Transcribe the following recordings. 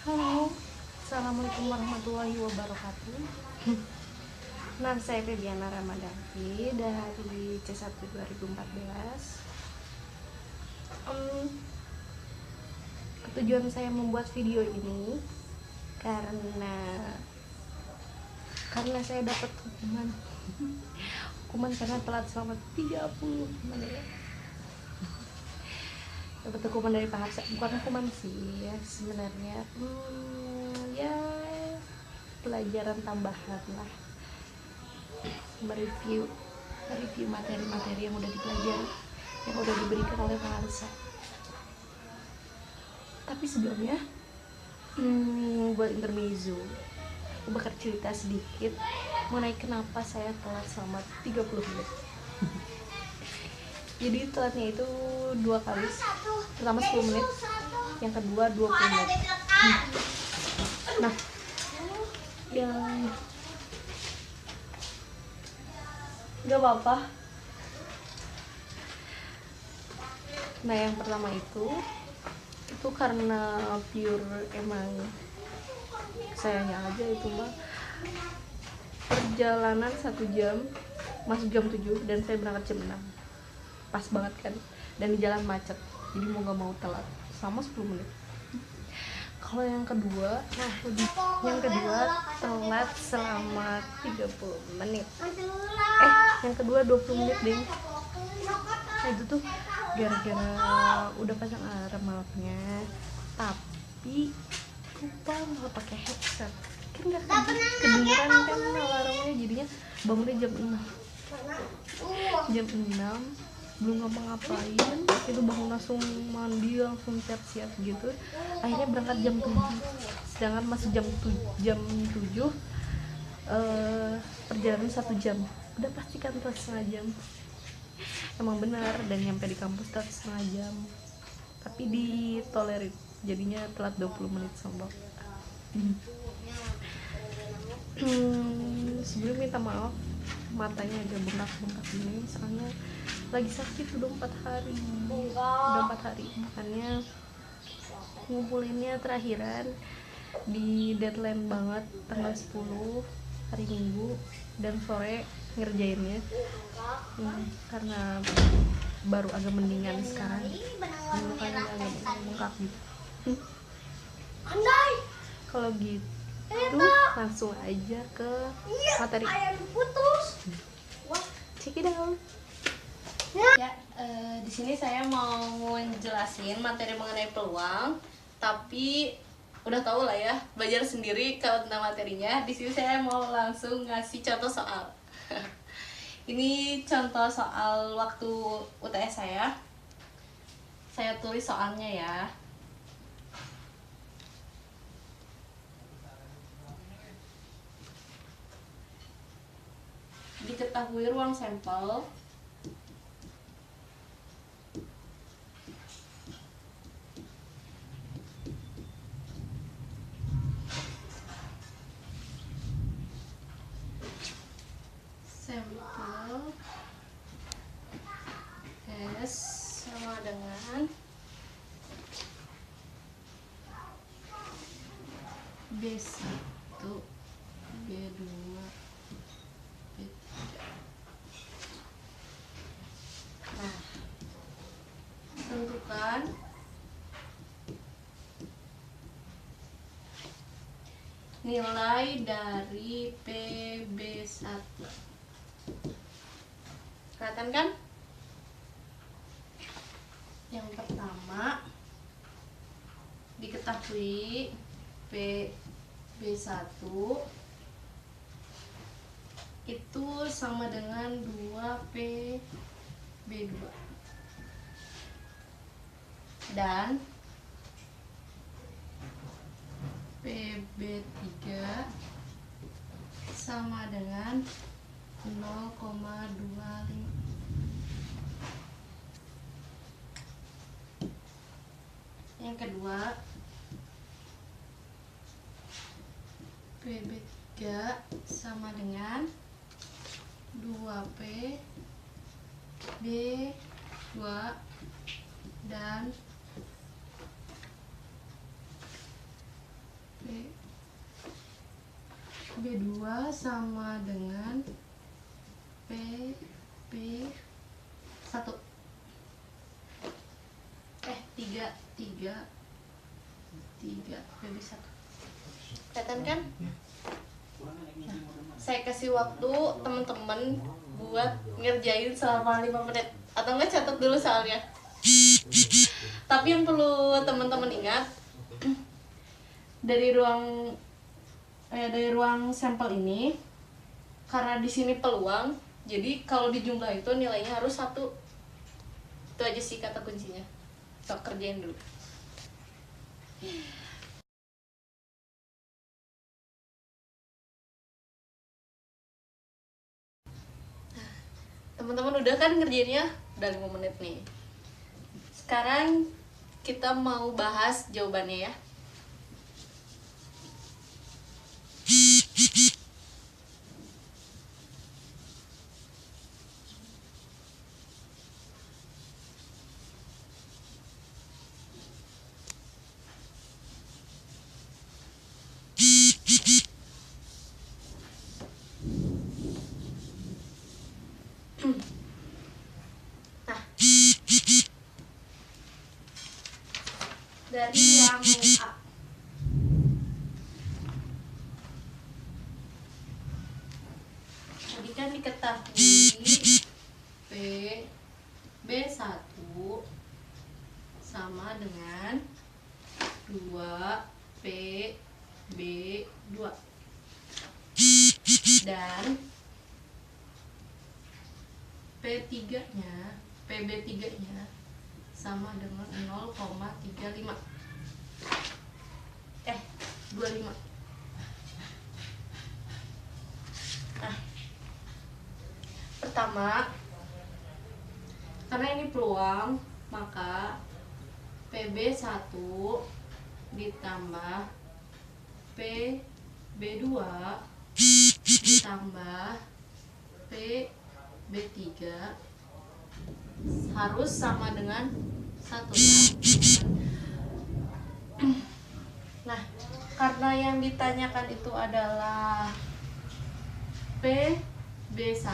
Halo, Assalamualaikum warahmatullahi wabarakatuh. Nama saya Febiana Ramadhani dari C1 2014. Tujuan saya membuat video ini karena saya dapat hukuman karena telat selama 30 menit. Dapat hukuman dari Pak Harsa, bukan hukuman sih ya sebenarnya, ya pelajaran tambahan lah, mereview materi-materi yang udah dipelajari, yang udah diberikan oleh Pak Harsa. Tapi sebelumnya buat intermezzo, aku bakal cerita sedikit mengenai kenapa saya telat selama 30 menit. Jadi telatnya itu 2 kali, pertama 10 menit, yang kedua 20 menit. Nah, yang gak apa-apa. Nah, yang pertama itu karena pure emang sayangnya aja itu mah perjalanan 1 jam, masuk jam 7 dan saya berangkat jam 6, pas banget kan, dan di jalan macet, jadi mau gak mau telat selama 10 menit. Kalau yang kedua, telat selama 30 menit. Yang kedua 20 menit deh. Nah, itu tuh gara-gara udah pasang alarm malamnya, tapi lupa nggak pakai headset, kan nggak kedengeran kan alarmnya, jadinya bangunnya jam 6, belum ngapa-ngapain, itu bangun langsung mandi, langsung siap-siap gitu, akhirnya berangkat jam 7, sedangkan masih jam 7, perjalanan 1 jam, udah pasti kan telat setengah jam. Emang benar, dan nyampe di kampus telat setengah jam, tapi ditolerir, jadinya telat 20 menit sama bapak. Sebelum minta maaf, matanya agak bengkak-bengkak ini, soalnya lagi sakit udah 4 hari, makanya ngumpulinnya terakhiran di deadline banget tanggal 10 hari Minggu, dan sore ngerjainnya, karena baru agak mendingan sekarang, mukanya agak bengkak gitu. Kalau gitu langsung aja ke materi. Check it out. Ya, di sini saya mau ngejelasin materi mengenai peluang, tapi udah tau lah ya, belajar sendiri kalau tentang materinya. Di sini saya mau langsung ngasih contoh soal. Ini contoh soal waktu UTS saya. Saya tulis soalnya ya. Diketahui ruang sampel S sama dengan B1, B2, B3. Nah, tentukan nilai dari PB1. Kelihatan kan? Yang pertama, diketahui PB1 itu sama dengan 2PB2, dan PB3 sama dengan 0,25. Yang kedua, PB3 sama dengan 2PB2 dan 2 sama dengan PB 1. 3 PB 1. Kelihatan kan? Nah, saya kasih waktu teman-teman buat ngerjain selama 5 menit. Atau enggak catat dulu soalnya. Tapi yang perlu teman-teman ingat, dari ruang sampel ini, karena di sini peluang, jadi kalau dijumlah itu nilainya harus 1. Itu aja sih kata kuncinya. Sok kerjain dulu. Teman-teman udah kan ngerjainnya? Udah 5 menit nih. Sekarang kita mau bahas jawabannya ya. Nah, dari yang A, tadi kan diketahui PB1 sama dengan 2PB2 dan PB3-nya sama dengan 0,35. 25. Nah, pertama, karena ini peluang, maka PB1 ditambah PB2 ditambah PB3 harus sama dengan 1 ya. Nah, karena yang ditanyakan itu adalah PB1,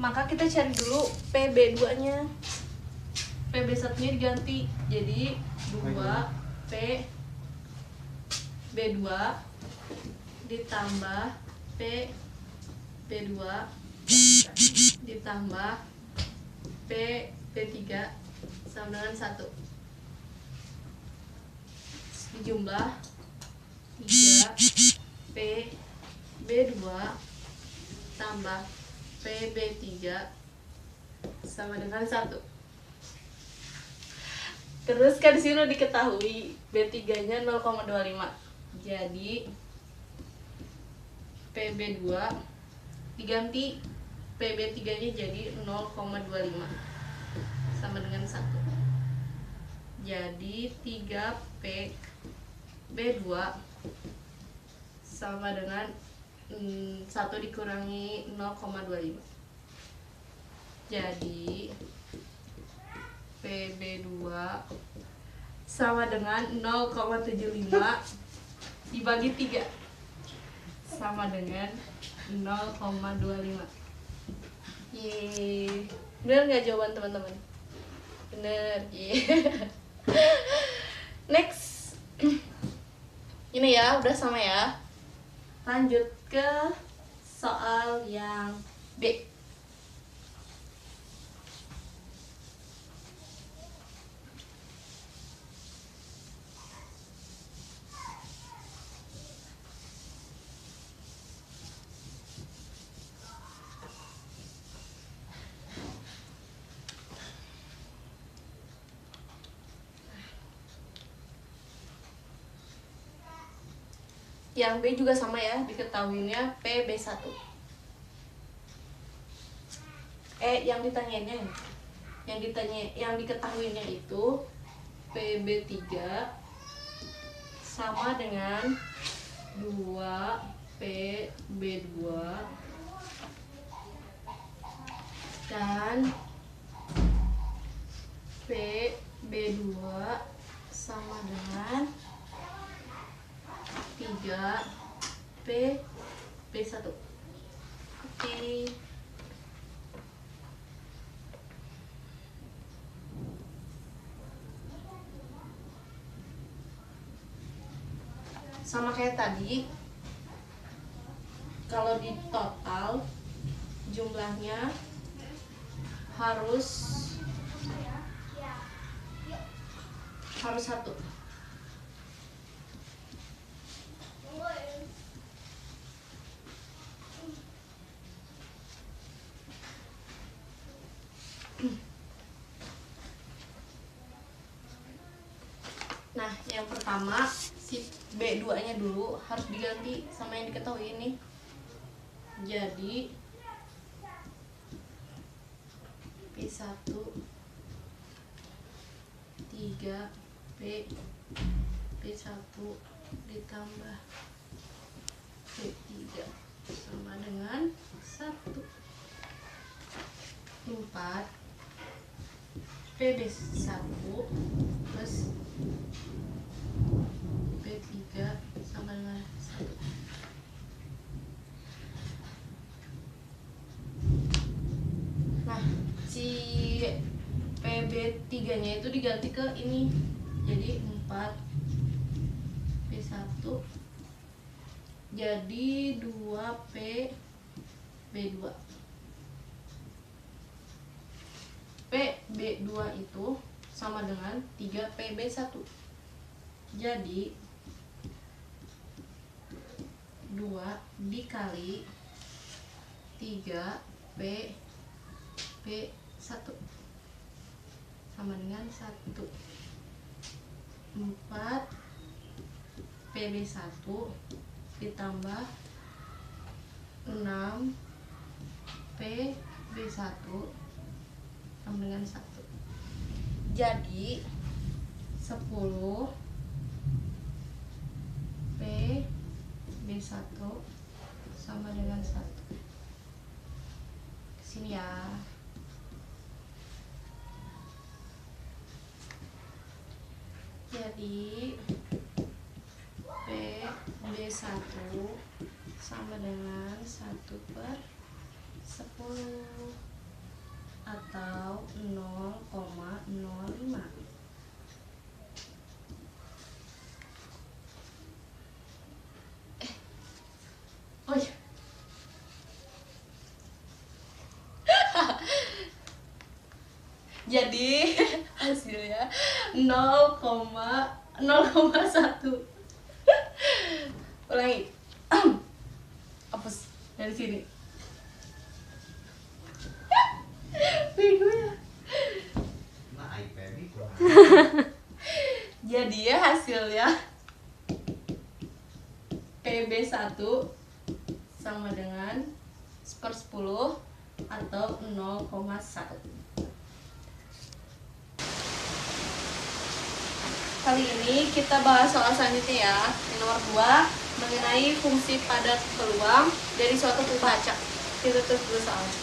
maka kita cari dulu PB2-nya. PB1-nya diganti jadi 2PB2 ditambah PB2 ditambah PB3 sama dengan 1. Dijumlah 3PB2 tambah PB3 sama dengan 1. Terus kan di sini diketahui B3-nya 0,25. Jadi PB2 diganti PB3-nya jadi 0,25 sama dengan 1. Jadi 3PB2 sama dengan 1 dikurangi 0,25. Jadi PB2 sama dengan 0,75 dibagi 3 sama dengan 0,25. Yeay. Bener nggak jawaban teman-teman? Bener. Next. Ini ya, udah sama ya. Lanjut ke soal yang B. Yang B juga sama ya, diketahuinya PB1. Yang diketahuinya itu PB3 sama dengan 2PB2 dan 3 P B1. Oke. Sama kayak tadi, kalau di total jumlahnya harus 1. Nah, yang pertama si B2-nya dulu harus diganti sama yang diketahui ini. Jadi P1 3 P1 ditambah P3 sama dengan 1. 4 PB1 plus P3 sama dengan 1. Nah, si PB3 nya itu diganti ke ini, jadi 4 P1 jadi 2 PB2. PB2 itu sama dengan 3 PB1. Jadi 2 dikali 3 PB1 sama dengan 1. 4 PB1 ditambah 6 PB1 sama dengan 1. Jadi 10 PB1 sama dengan 1. Kesini ya. Jadi PB1 sama dengan 1/10 atau 0,05. Oh iya. Jadi hasilnya 0,1. Ulangi. Hapus dari sini. Bego ya. Jadi ya hasilnya PB1 sama dengan 1/10 atau 0,1. Kali ini kita bahas soal selanjutnya ya, yang nomor 2 mengenai fungsi padat peluang dari suatu pembaca. Kita terus dulu soalnya.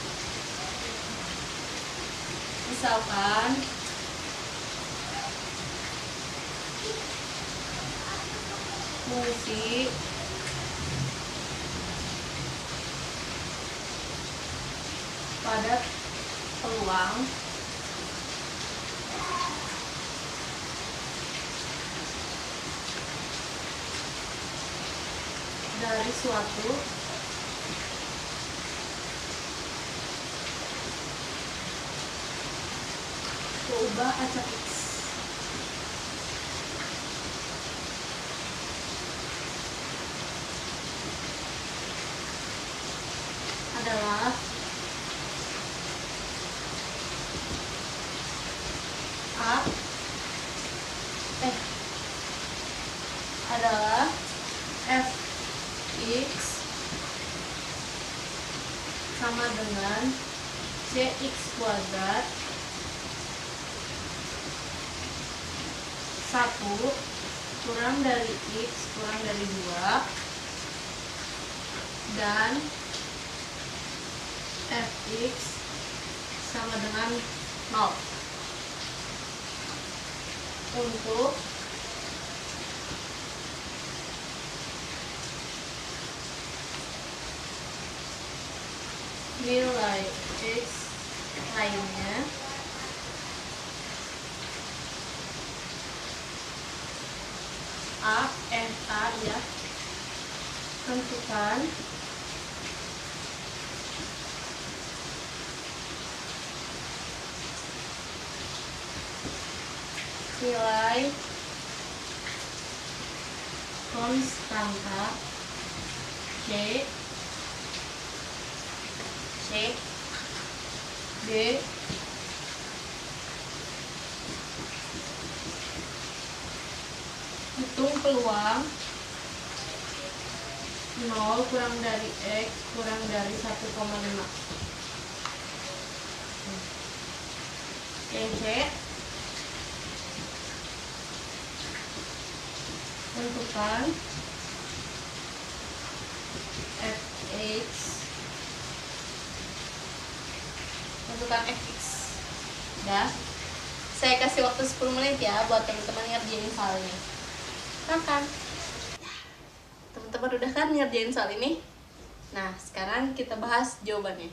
Misalkan fungsi padat peluang dari suatu ubah acak X adalah adalah Fx sama dengan Cx kuadrat 1 kurang dari X kurang dari 2 dan Fx sama dengan 0 untuk nilai X lainnya A ya, tentukan nilai konstanta C D hitung peluang 0 kurang dari X kurang dari 1,5. Yang C, tentukan fx udah. Saya kasih waktu 10 menit ya buat teman-teman ngerjain soal ini. Makan. Teman-teman udah kan ngerjain soal ini? Nah, sekarang kita bahas jawabannya.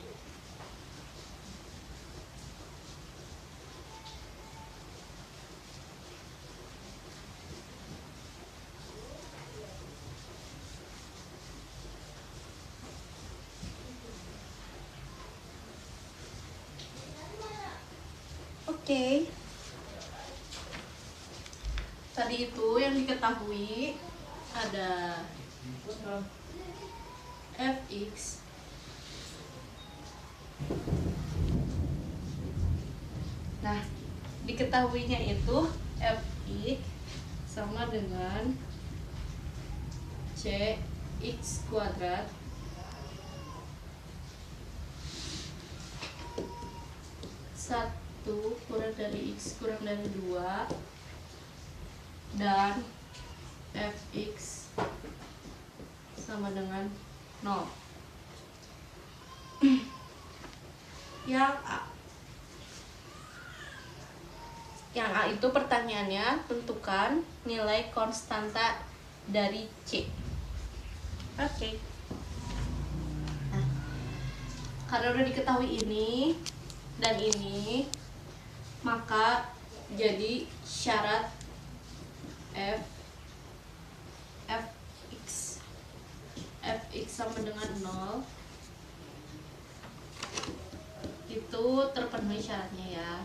Oke. Tadi itu yang diketahui ada fx nah, diketahuinya itu fx sama dengan cx kuadrat satu kurang dari x kurang dari 2 dan fx sama dengan 0. Yang A itu pertanyaannya tentukan nilai konstanta dari C. Oke. Nah, karena udah diketahui ini dan ini, maka jadi syarat fx sama dengan 0 itu terpenuhi syaratnya ya.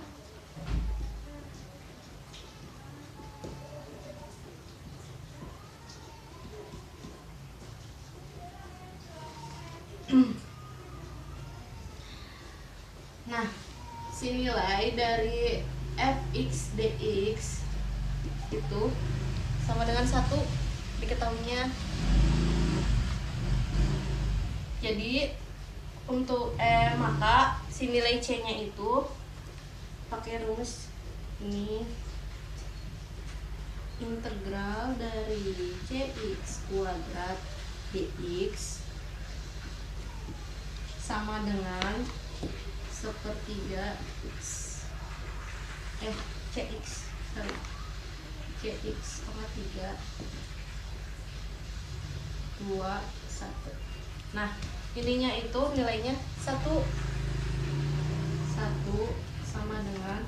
Nah, si nilai dari fx dx itu sama dengan 1 diketahuinya. Jadi untuk maka si nilai C nya itu pakai rumus ini, integral dari cx kuadrat dx sama dengan sepertiga cx 3 2 1. Nah, ininya itu nilainya 1 sama dengan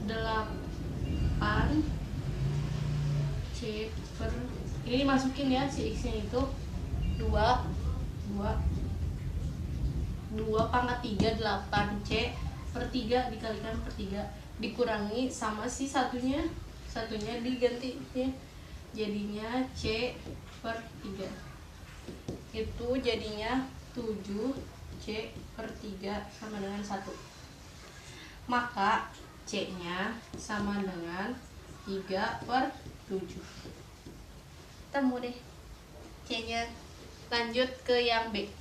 8 C per, ini dimasukin ya si x nya itu 2 pangkat 3 8 C per 3 dikalikan per 3 dikurangi sama si satunya diganti ya, jadinya C per 3 itu jadinya 7 C per 3 sama dengan 1. Maka C nya sama dengan 3 per 7. Temu deh C nya. Lanjut ke yang B.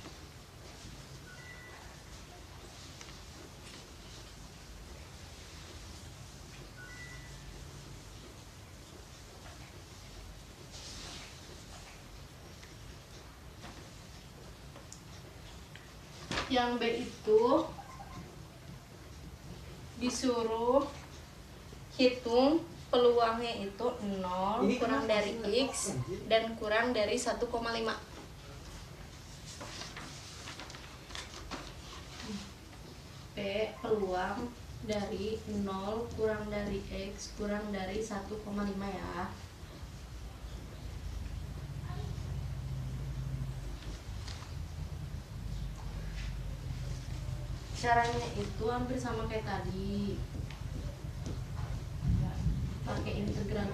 Yang B itu disuruh hitung peluangnya itu 0 kurang dari X dan kurang dari 1,5. peluang dari 0 kurang dari X kurang dari 1,5 ya. Caranya itu hampir sama kayak tadi, pakai integral,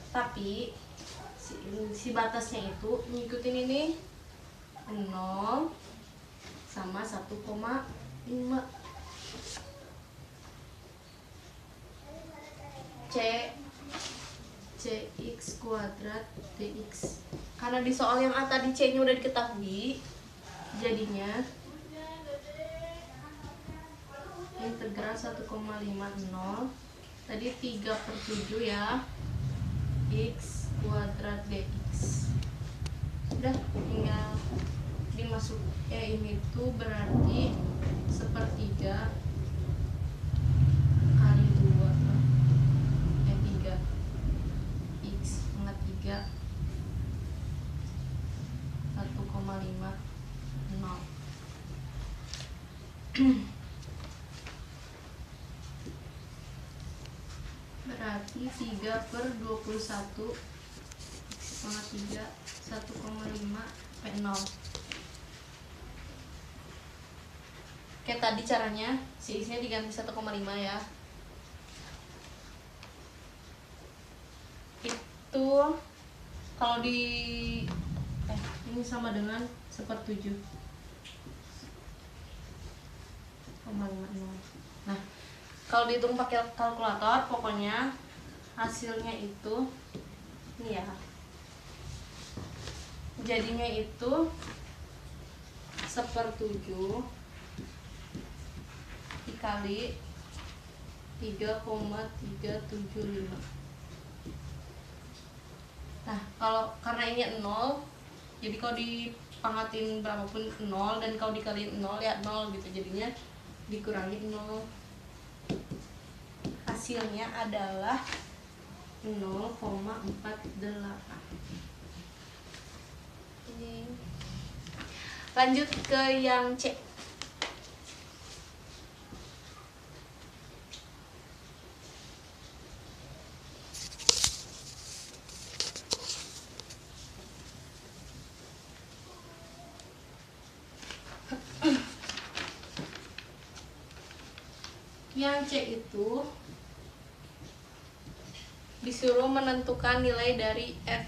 tapi si batasnya itu ngikutin ini 0 sama 1,5. Cx kuadrat dx. Karena di soal yang A tadi C nya udah diketahui, jadinya integral 1,50 tadi 3/7 ya, x kuadrat dx. Udah tinggal dimasuk, ini tuh berarti 1/3 kali 2 3 x pangkat 3 1,50. Berarti 3/21 x pangkat 3 1,5 P0. Kayak tadi caranya, si x-nya diganti 1,5 ya. Itu kalau di ini sama dengan 1/7. Nah, kalau dihitung pakai kalkulator, pokoknya hasilnya itu ini ya. Jadinya itu 1/7 dikali 3,375. Nah, karena ini 0, jadi kalau dipangatin berapapun 0, dan kalau dikaliin 0 ya 0 gitu, jadinya dikurangi 0. Hasilnya adalah 0,48. Ini lanjut ke yang C. Yang C itu disuruh menentukan nilai dari f.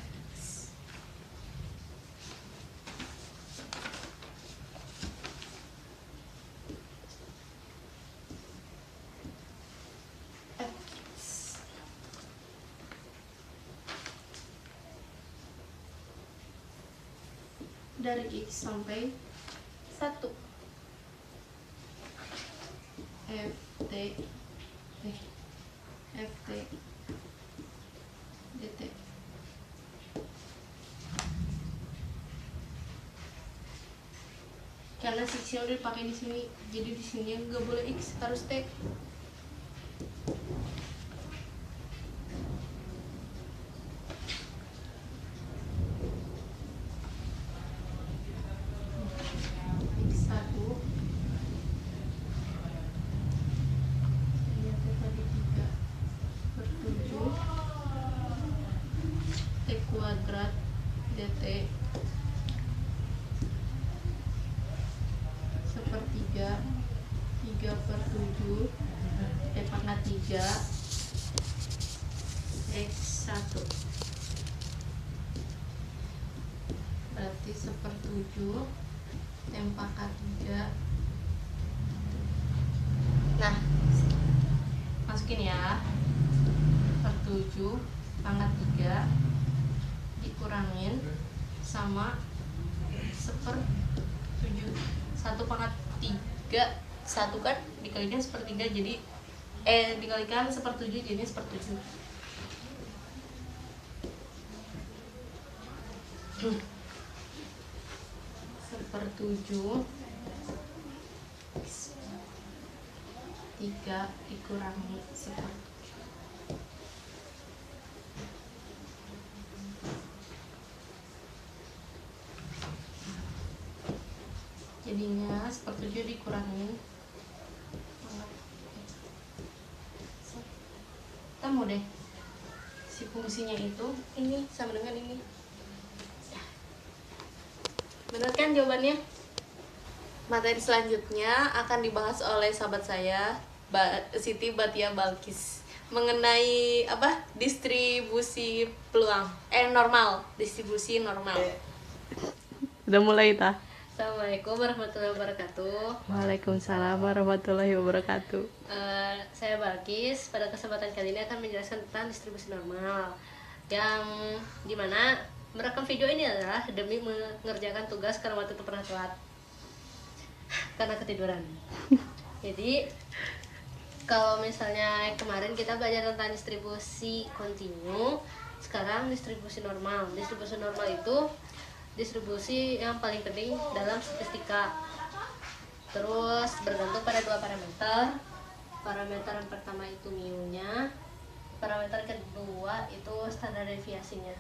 Dari x sampai 1. ft dt. Karena x udah dipakai di sini, jadi di sini nggak boleh x, harus t. Kuadrat dt 1/3 3/7 pangkat 3 x1, berarti 1/7 pangkat 3. Nah, masukin ya, 1/7 pangkat 3 dikurangin sama 1/7. 1/3, 1 kan dikalikan 1/3, jadi dikalikan 1/7, jadinya 1/7. 1/7 3 dikurangi 1/7. ininya sepertujuh dikurangi. Temu deh si fungsinya itu ini sama dengan ini. Benar kan jawabannya? Materi selanjutnya akan dibahas oleh sahabat saya Siti Batia Balkis mengenai apa? Distribusi peluang normal, distribusi normal. Udah mulai ta? Assalamualaikum warahmatullahi wabarakatuh. Waalaikumsalam warahmatullahi wabarakatuh. Saya Balkis. Pada kesempatan kali ini akan menjelaskan tentang distribusi normal, yang dimana merekam video ini adalah demi mengerjakan tugas karena waktu itu pernah telat karena ketiduran. Jadi kalau misalnya kemarin kita belajar tentang distribusi kontinu, sekarang distribusi normal. Distribusi normal itu distribusi yang paling penting dalam statistika. Terus bergantung pada dua parameter. Parameter yang pertama itu mu-nya, parameter kedua itu standar deviasinya.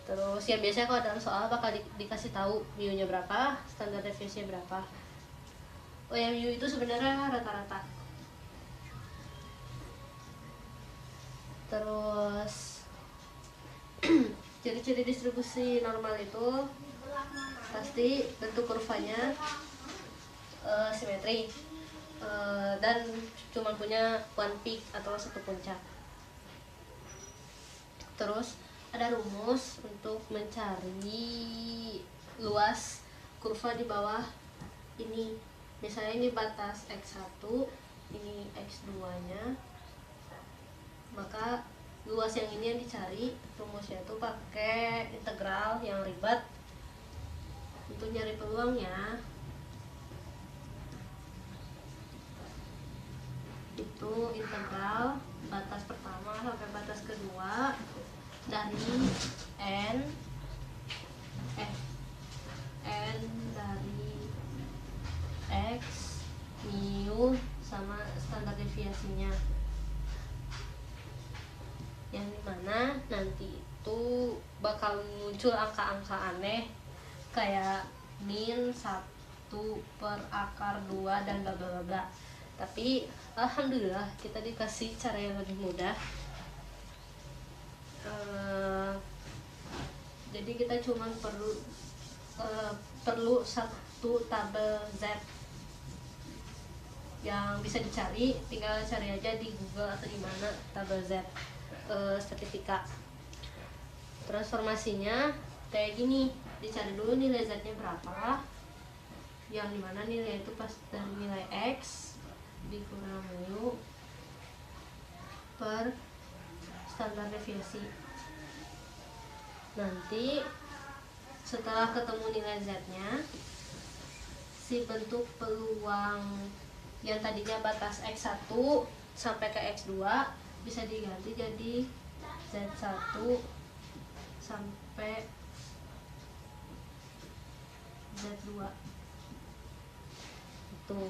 Terus yang biasanya kalau dalam soal bakal dikasih tahu mu-nya berapa, standar deviasinya berapa. Oh ya, mu itu sebenarnya rata-rata. Terus ciri-ciri distribusi normal itu pasti bentuk kurvanya simetri dan cuma punya one peak atau satu puncak. Terus ada rumus untuk mencari luas kurva di bawah ini. Misalnya ini batas x1, ini x2-nya. Maka luas yang ini yang dicari, rumusnya itu pakai integral yang ribet. Untuk nyari peluangnya itu integral batas pertama sampai batas kedua dari n dari x mu sama standar deviasinya, yang dimana nanti itu bakal muncul angka-angka aneh kayak min 1/akar 2 dan bla bla bla. Tapi alhamdulillah kita dikasih cara yang lebih mudah. Jadi kita cuma perlu satu tabel Z yang bisa dicari, tinggal cari aja di Google atau di mana tabel Z statistika. Transformasinya kayak gini, dicari dulu nilai Z-nya berapa, yang dimana nilai itu pas dari nilai X dikurang mu per standar deviasi. Nanti setelah ketemu nilai Z-nya, si bentuk peluang yang tadinya batas X1 sampai ke X2 bisa diganti jadi Z1 sampai Z2. Itu.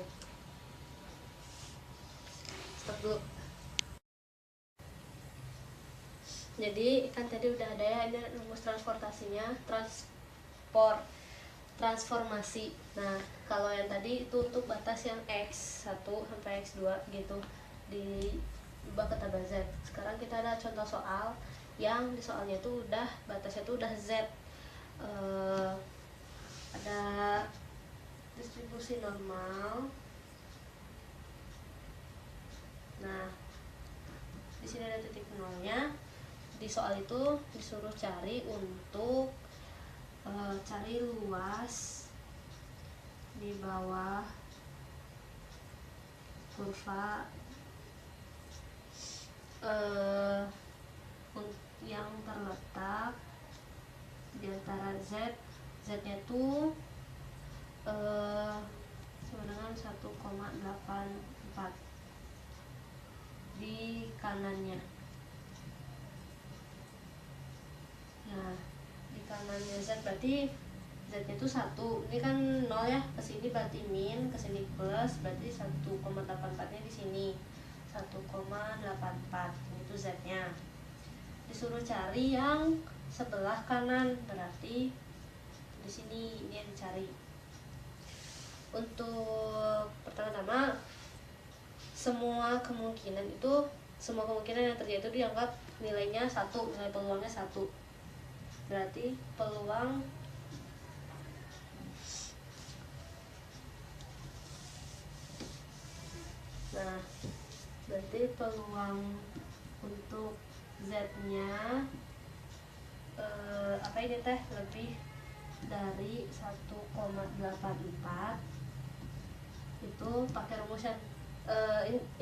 Stop dulu. Jadi kan tadi udah ada ya, ini rumus transportasinya, transformasi. Nah, kalau yang tadi itu untuk batas yang X1 sampai X2 gitu, diubah ke tabel Z. Sekarang kita ada contoh soal yang di soalnya itu udah batasnya itu udah Z. Ada distribusi normal. Nah, di sini ada titik nolnya. Di soal itu disuruh cari untuk cari luas di bawah kurva yang terletak di antara Z-nya tuh sama dengan 1,84 di kanannya. Nah, di kanannya Z berarti Z-nya itu 1. Ini kan 0 ya, ke sini berarti min, ke sini plus, berarti 1,84-nya di sini. 1,84 itu Z-nya. Disuruh cari yang sebelah kanan, berarti di sini ini yang dicari. Untuk pertama-tama semua kemungkinan yang terjadi itu dianggap nilainya 1, nilai peluangnya 1. Berarti peluang untuk Z-nya ini teh lebih dari 1,84. Itu pakai rumusnya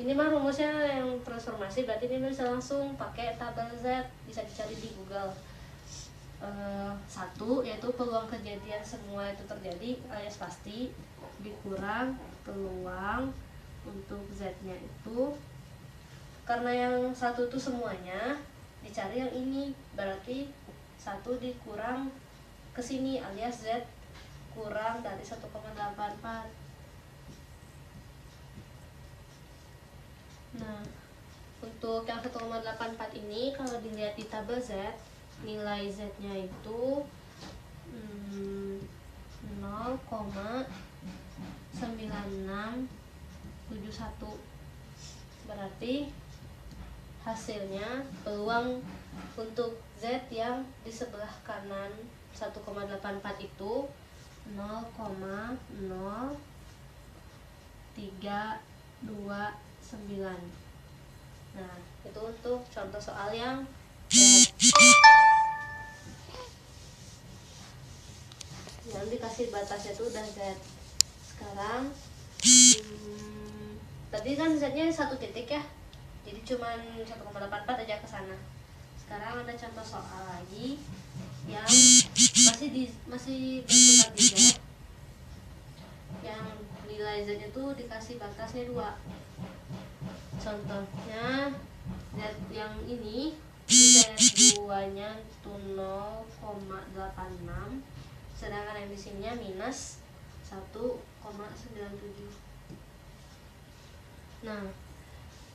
ini mah rumusnya yang transformasi, berarti ini bisa langsung pakai tabel Z, bisa dicari di Google. 1 yaitu peluang kejadian semua itu terjadi alias pasti, dikurang peluang untuk Z-nya itu, karena yang 1 itu semuanya dicari yang ini, berarti 1 dikurang ke sini alias Z kurang dari 1,84. Nah, untuk yang 1,84 ini kalau dilihat di tabel Z, nilai Z-nya itu 0,9671. Berarti hasilnya peluang untuk Z yang di sebelah kanan 1,84 itu 0,0329. Nah, itu untuk contoh soal yang dikasih batasnya itu udah Z. Sekarang tadi kan Z-nya 1 titik ya, jadi cuman 1,84 aja ke sana. Sekarang ada contoh soal lagi yang masih berputar di Z, yang nilai Z-nya itu dikasih batasnya 2. Contohnya Z yang ini Z2-nya itu 0,86, sedangkan yang di sininya minus 1,97. Nah,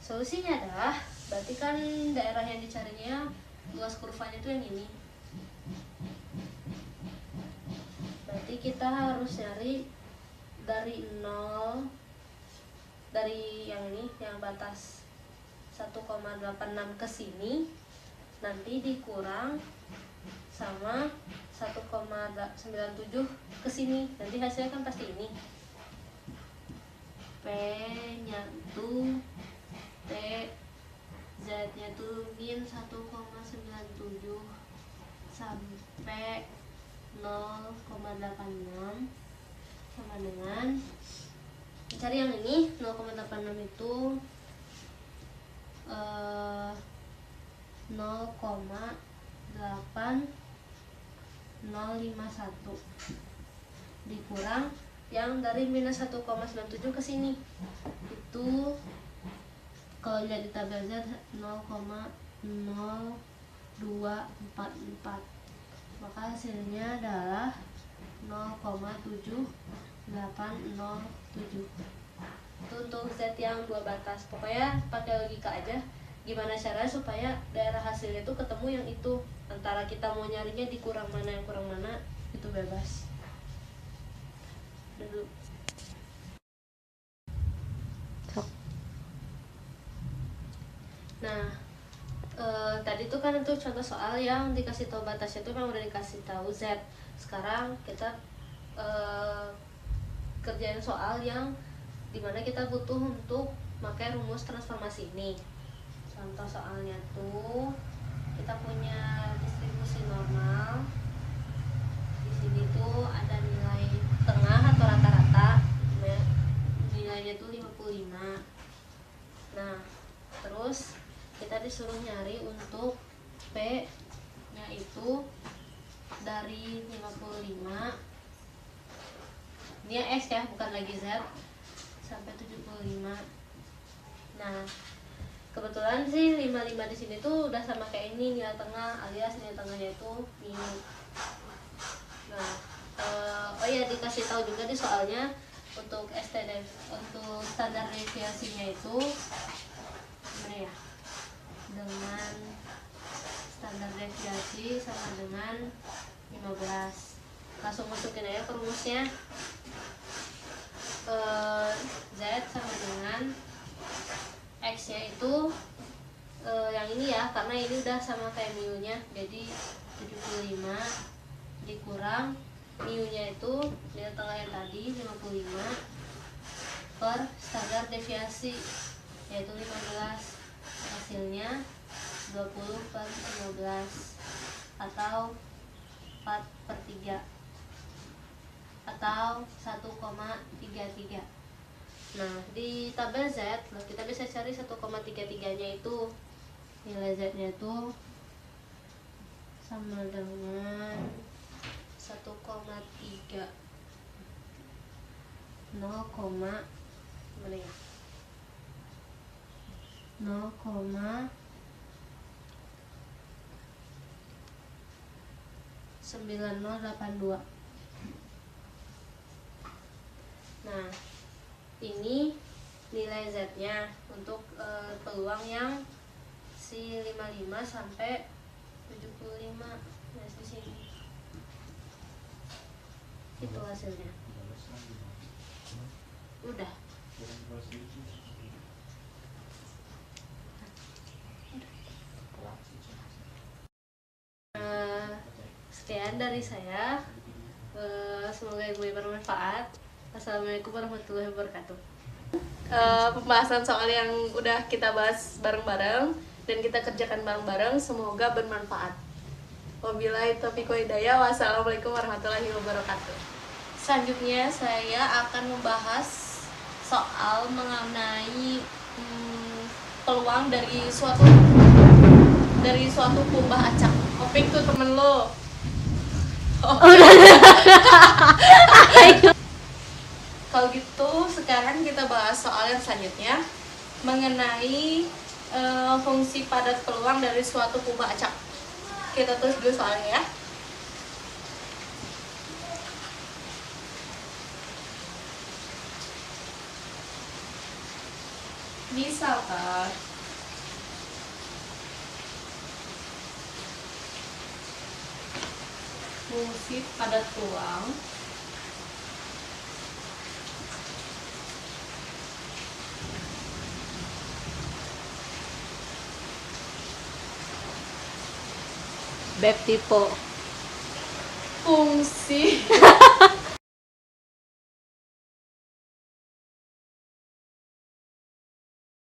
solusinya adalah, berarti kan daerah yang dicarinya luas kurvanya itu yang ini. Berarti kita harus nyari dari 0, dari yang ini, yang batas 1,86 ke sini, nanti dikurang sama 1,97 ke sini. Nanti hasilnya kan pasti ini. P-nya tuh T, Z-nya tuh min 1,97 sampai 0,86 sama dengan cari yang ini 0,86 itu 0,8051 dikurang yang dari minus 1,97 ke sini. Itu kalau lihat di tabel Z 0,0244, maka hasilnya adalah 0,7807. Itu untuk Z yang 2 batas. Pokoknya pakai logika aja, gimana caranya supaya daerah hasilnya itu ketemu yang itu. Antara kita mau nyarinya di kurang mana, yang kurang mana, itu bebas. Dulu. Nah, tadi tuh kan itu contoh soal yang dikasih tahu batasnya itu memang udah dikasih tahu Z. Sekarang kita kerjain soal yang dimana kita butuh untuk pakai rumus transformasi ini. Contoh soalnya tuh kita punya distribusi normal. Di sini tuh ada nilai tengah atau rata-rata, nilainya tuh 55. Nah, terus kita disuruh nyari untuk P nya itu dari 55, ini X ya, bukan lagi Z, sampai 75. Nah, kebetulan sih 55 di sini tuh udah sama kayak ini, nilai tengah alias nilai tengahnya itu min. Nah, oh ya, dikasih tahu juga di soalnya untuk untuk standar deviasinya itu gimana ya, dengan standar deviasi sama dengan 15. langsung masukin aja ke rumusnya. Z sama dengan X nya itu yang ini ya, karena ini udah sama kayak mu nya, jadi 75 dikurang mu nya itu nilai tengah yang tadi 55 per standar deviasi yaitu 15, hasilnya 20 per 15 atau 4/3 atau 1,33. Nah, di tabel Z kita bisa cari 1,33 nya itu, nilai Z nya itu sama dengan 1,3 mana ya, 0,9082. Nah, ini nilai Z-nya untuk peluang yang si 55 sampai 75. Nah, di sini. Itu hasilnya. Udah. Sekian dari saya. Semoga ibu bermanfaat. Assalamualaikum warahmatullahi wabarakatuh. Pembahasan soal yang udah kita bahas bareng-bareng dan kita kerjakan bareng-bareng semoga bermanfaat. Wabillahi taufiq wal hidayah. Wassalamualaikum warahmatullahi wabarakatuh. Selanjutnya saya akan membahas soal mengenai peluang dari suatu kubah acak. Opik tuh temen lo. Kalau gitu sekarang kita bahas soal yang selanjutnya mengenai fungsi padat peluang dari suatu kubah acak. Kita tulis dulu soalnya ya. Misalkan fungsi padat peluang Beb tipe. fungsi